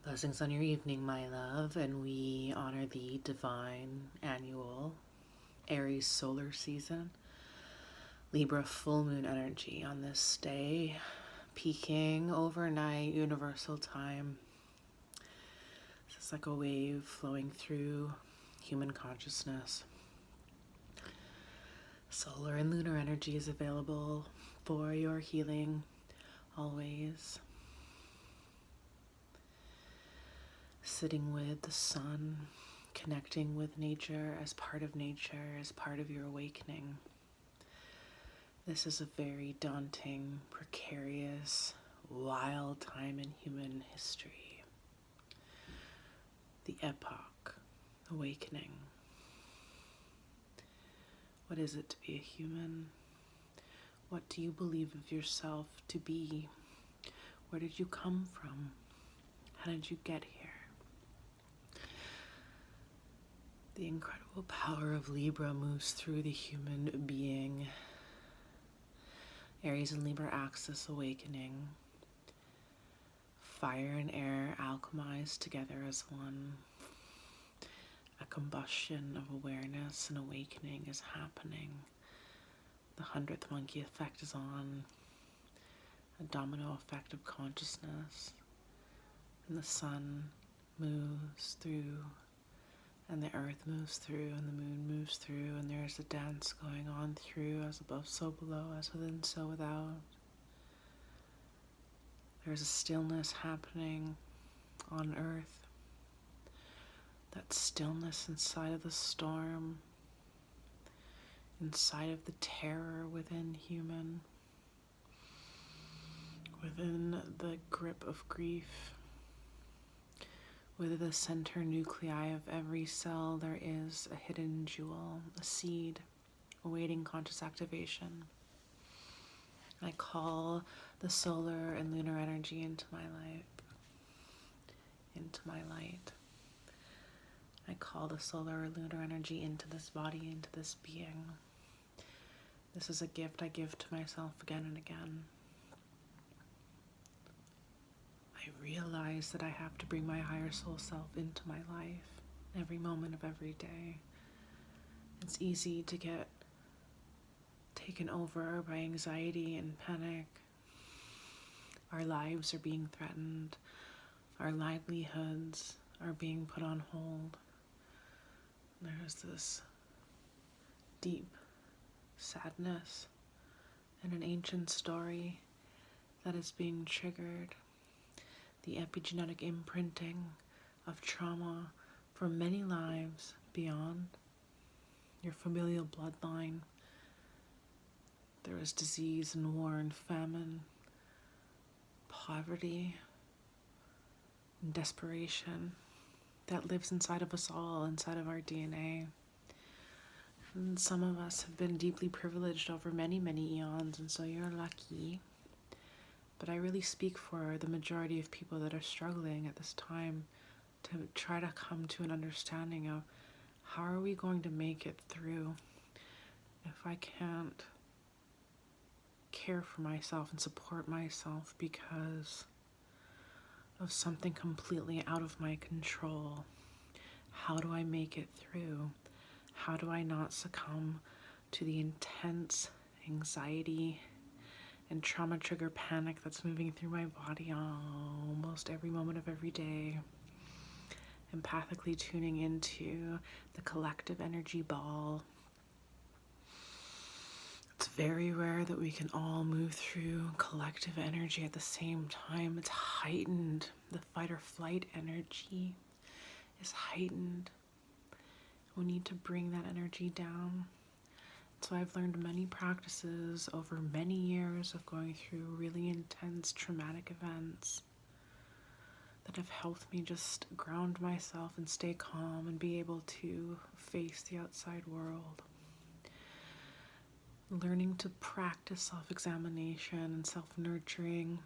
Blessings on your evening, my love, and we honor the divine annual Aries solar season, Libra full moon energy on this day, peaking overnight universal time. It's like a wave flowing through human consciousness. Solar and lunar energy is available for your healing always. Sitting with the sun, connecting with nature as part of your awakening. This is a very daunting, precarious, wild time in human history. The epoch, awakening. What is it to be a human? What do you believe of yourself to be? Where did you come from? How did you get here? The incredible power of Libra moves through the human being. Aries and Libra axis awakening. Fire and air alchemize together as one. A combustion of awareness and awakening is happening. The 100th monkey effect is on. A domino effect of consciousness. And the sun moves through, and the earth moves through, and the moon moves through, and there's a dance going on through, as above, so below, as within, so without. There's a stillness happening on earth. That stillness inside of the storm, inside of the terror within human, within the grip of grief. Within the center nuclei of every cell, there is a hidden jewel, a seed, awaiting conscious activation. I call the solar and lunar energy into my life, into my light. I call the solar or lunar energy into this body, into this being. This is a gift I give to myself again and again. I realize that I have to bring my higher soul self into my life every moment of every day. It's easy to get taken over by anxiety and panic. Our lives are being threatened. Our livelihoods are being put on hold. There's this deep sadness and an ancient story that is being triggered. The epigenetic imprinting of trauma for many lives beyond your familial bloodline. There is disease and war and famine, poverty and desperation that lives inside of us all, inside of our DNA. And some of us have been deeply privileged over many, many eons, and so you're lucky. But I really speak for the majority of people that are struggling at this time to try to come to an understanding of how are we going to make it through if I can't care for myself and support myself because of something completely out of my control. How do I make it through? How do I not succumb to the intense anxiety and trauma trigger panic that's moving through my body almost every moment of every day? Empathically tuning into the collective energy ball. It's very rare that we can all move through collective energy at the same time. It's heightened. The fight or flight energy is heightened. We need to bring that energy down. So I've learned many practices over many years of going through really intense traumatic events that have helped me just ground myself and stay calm and be able to face the outside world. Learning to practice self-examination and self-nurturing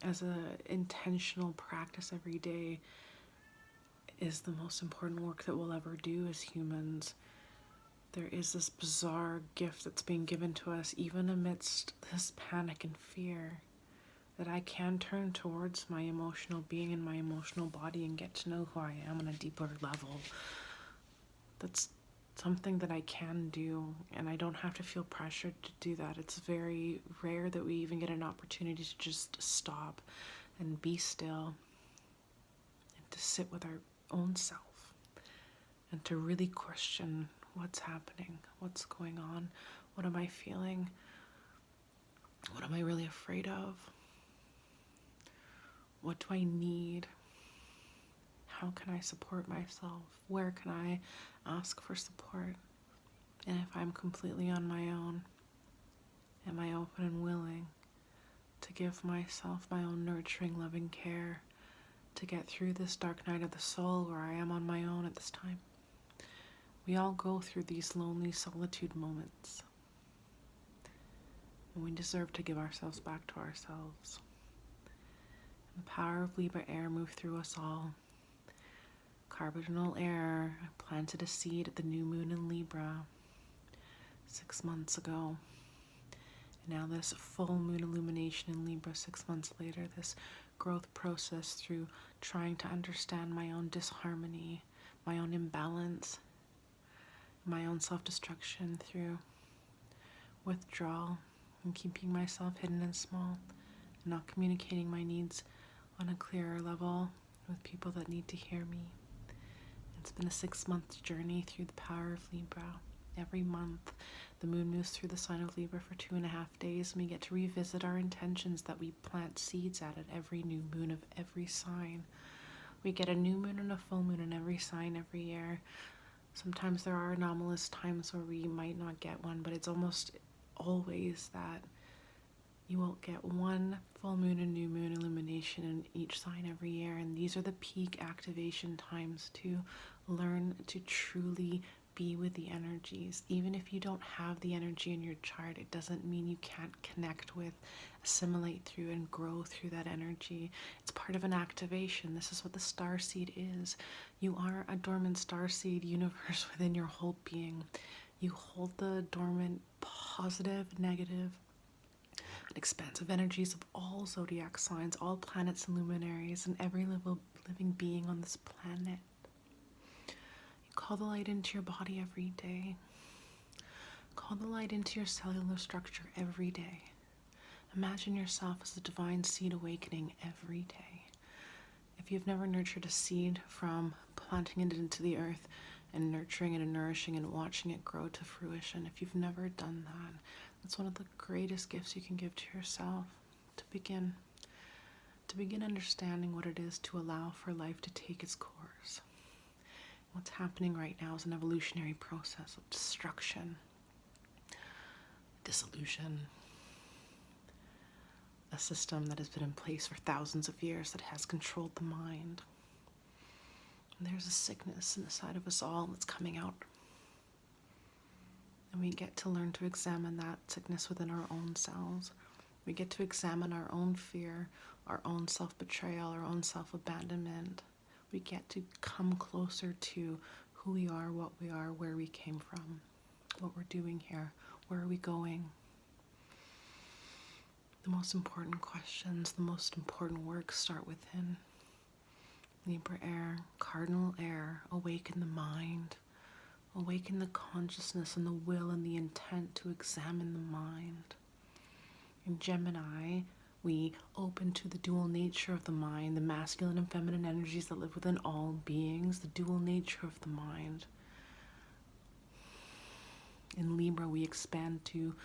as an intentional practice every day is the most important work that we'll ever do as humans. There is this bizarre gift that's being given to us even amidst this panic and fear. that I can turn towards my emotional being and my emotional body and get to know who I am on a deeper level. That's something that I can do, and I don't have to feel pressured to do that. It's very rare that we even get an opportunity to just stop and be still and to sit with our own self and to really question what's happening, what's going on, what am I feeling, what am I really afraid of, what do I need, how can I support myself, where can I ask for support, and if I'm completely on my own, am I open and willing to give myself my own nurturing, loving care to get through this dark night of the soul where I am on my own at this time. We all go through these lonely solitude moments, and we deserve to give ourselves back to ourselves. And the power of Libra air moved through us all. Carbonal air planted a seed at the new moon in Libra 6 months ago. And now this full moon illumination in Libra 6 months later, this growth process through trying to understand my own disharmony, my own imbalance, my own self-destruction through withdrawal and keeping myself hidden and small and not communicating my needs on a clearer level with people that need to hear me. It's been a 6-month journey through the power of Libra. Every month the moon moves through the sign of Libra for 2.5 days, and we get to revisit our intentions that we plant seeds at every new moon of every sign. We get a new moon and a full moon in every sign every year. Sometimes there are anomalous times where we might not get one, but it's almost always that you will get one full moon and new moon illumination in each sign every year. And these are the peak activation times to learn to truly be with the energies. Even if you don't have the energy in your chart, it doesn't mean you can't connect with, assimilate through, and grow through that energy. It's part of an activation. This is what the star seed is. You are a dormant star seed universe within your whole being. You hold the dormant positive, negative, and expansive energies of all zodiac signs, all planets and luminaries, and every living being on this planet. Call the light into your body every day. Call the light into your cellular structure every day. Imagine yourself as a divine seed awakening every day. If you've never nurtured a seed from planting it into the earth and nurturing it and nourishing and watching it grow to fruition, if you've never done that, that's one of the greatest gifts you can give to yourself, to begin understanding what it is to allow for life to take its course. What's happening right now is an evolutionary process of destruction, dissolution, a system that has been in place for thousands of years that has controlled the mind. And there's a sickness inside of us all that's coming out. And we get to learn to examine that sickness within our own selves. We get to examine our own fear, our own self-betrayal, our own self-abandonment. We get to come closer to who we are, what we are, where we came from, what we're doing here, where are we going. The most important questions, the most important work start within. Libra air, cardinal air, awaken the mind, awaken the consciousness and the will and the intent to examine the mind. In Gemini, we open to the dual nature of the mind, the masculine and feminine energies that live within all beings, the dual nature of the mind. In Libra, we expand to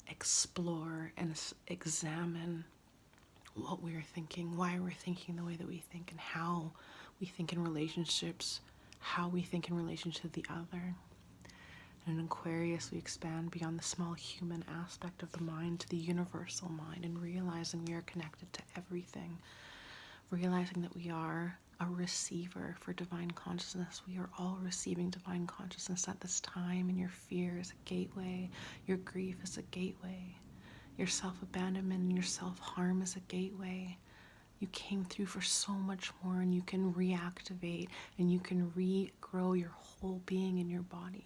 explore and examine what we're thinking, why we're thinking the way that we think, and how we think in relationships, how we think in relation to the other. In Aquarius, we expand beyond the small human aspect of the mind to the universal mind and realizing we are connected to everything, realizing that we are a receiver for divine consciousness. We are all receiving divine consciousness at this time, and your fear is a gateway, your grief is a gateway, your self-abandonment and your self-harm is a gateway. You came through for so much more, and you can reactivate and you can regrow your whole being in your body.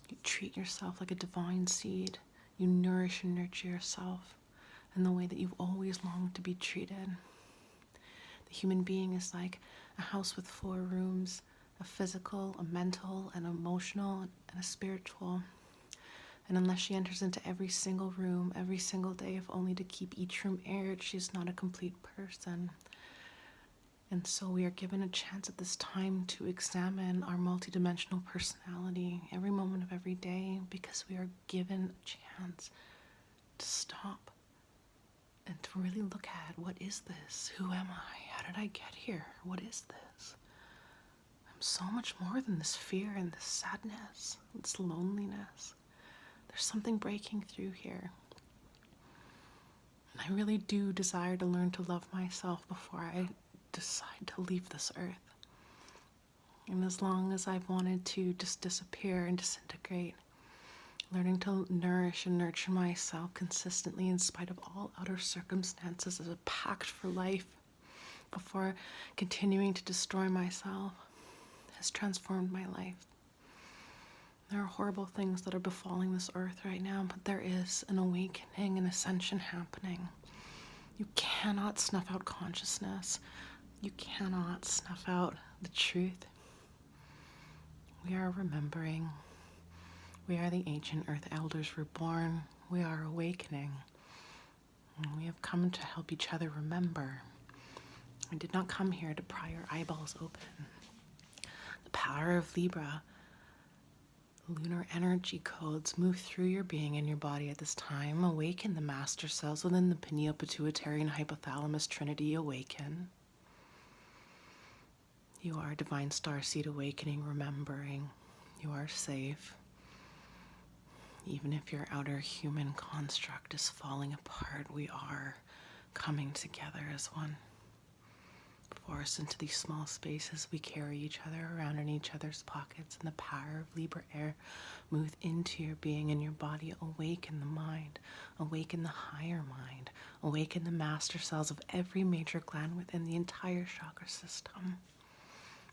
You treat yourself like a divine seed. You nourish and nurture yourself in the way that you've always longed to be treated. The human being is like a house with 4 rooms, a physical, a mental, an emotional, and a spiritual. And unless she enters into every single room, every single day, if only to keep each room aired, she's not a complete person. And so we are given a chance at this time to examine our multidimensional personality every moment of every day, because we are given a chance to stop and to really look at, what is this? Who am I? How did I get here? What is this? I'm so much more than this fear and this sadness, this loneliness. There's something breaking through here. And I really do desire to learn to love myself before I decide to leave this earth. And as long as I've wanted to just disappear and disintegrate, learning to nourish and nurture myself consistently in spite of all outer circumstances as a pact for life before continuing to destroy myself has transformed my life. There are horrible things that are befalling this earth right now, but there is an awakening and ascension happening. You cannot snuff out consciousness. You cannot snuff out the truth. We are remembering. We are the ancient earth elders reborn. We are awakening. And we have come to help each other remember. I did not come here to pry your eyeballs open. The power of Libra, lunar energy codes, move through your being and your body at this time. Awaken the master cells within the pineal, pituitary, and hypothalamus trinity. Awaken. You are divine starseed awakening, remembering. You are safe. Even if your outer human construct is falling apart, we are coming together as one. Forced into these small spaces, we carry each other around in each other's pockets, and the power of Libra air move into your being and your body. Awaken the mind, awaken the higher mind, awaken the master cells of every major gland within the entire chakra system.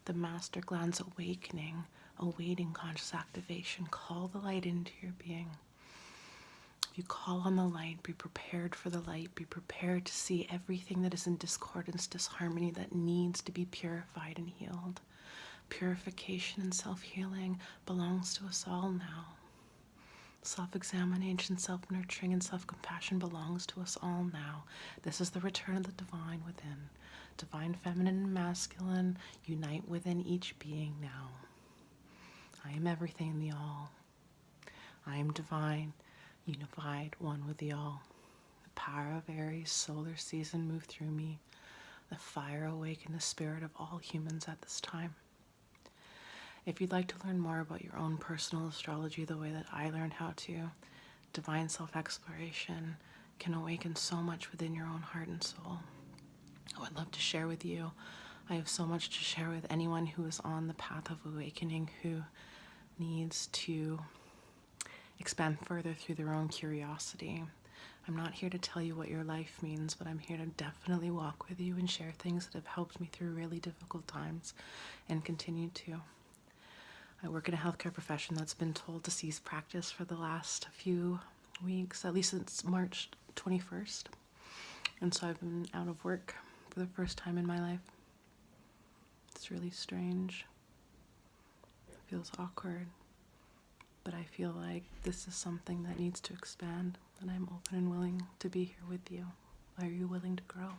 The master glands awakening, awaiting conscious activation. Call the light into your being. If you call on the light, be prepared for the light. Be prepared to see everything that is in discordance, disharmony, that needs to be purified and healed. Purification and self-healing belongs to us all now. Self-examination, self-nurturing, and self-compassion belongs to us all now. This is the return of the divine within. Divine feminine and masculine unite within each being now. I am everything in the all. I am divine, unified, one with the all. The power of Aries solar season move through me. The fire awaken the spirit of all humans at this time. If you'd like to learn more about your own personal astrology the way that I learned how to, divine self-exploration can awaken so much within your own heart and soul. I would love to share with you. I have so much to share with anyone who is on the path of awakening, who needs to expand further through their own curiosity. I'm not here to tell you what your life means, but I'm here to definitely walk with you and share things that have helped me through really difficult times and continue to. I work in a healthcare profession that's been told to cease practice for the last few weeks, at least since March 21st. And so I've been out of work for the first time in my life. It's really strange. It feels awkward. But I feel like this is something that needs to expand, and I'm open and willing to be here with you. Are you willing to grow?